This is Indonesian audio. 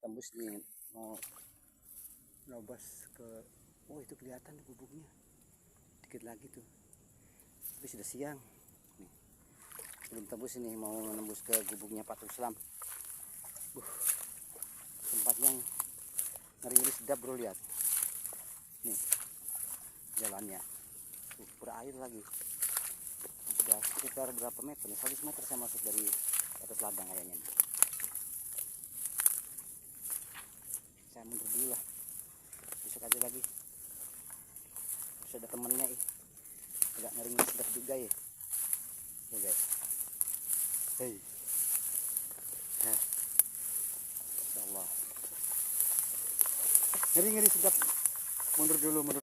tembus nih, mau nobas ke, oh itu kelihatan gubuknya dikit lagi tuh, tapi sudah siang nih. Belum tembus ini, mau menembus ke gubuknya Pak Ruslam. Tempatnya ngeri-ngeri sedap bro, lihat nih jalannya tuh, berair lagi. Sudah sekitar berapa meter nih, 100 meter saya masuk dari atas ladang kayaknya nih. Saya mundur dulu lah, besok aja lagi. Terus ada temennya agak ngeri-ngeri sedap juga ya. Oke guys, hei, Insya Allah ngeri-ngeri sedap. Mundur dulu, mundur.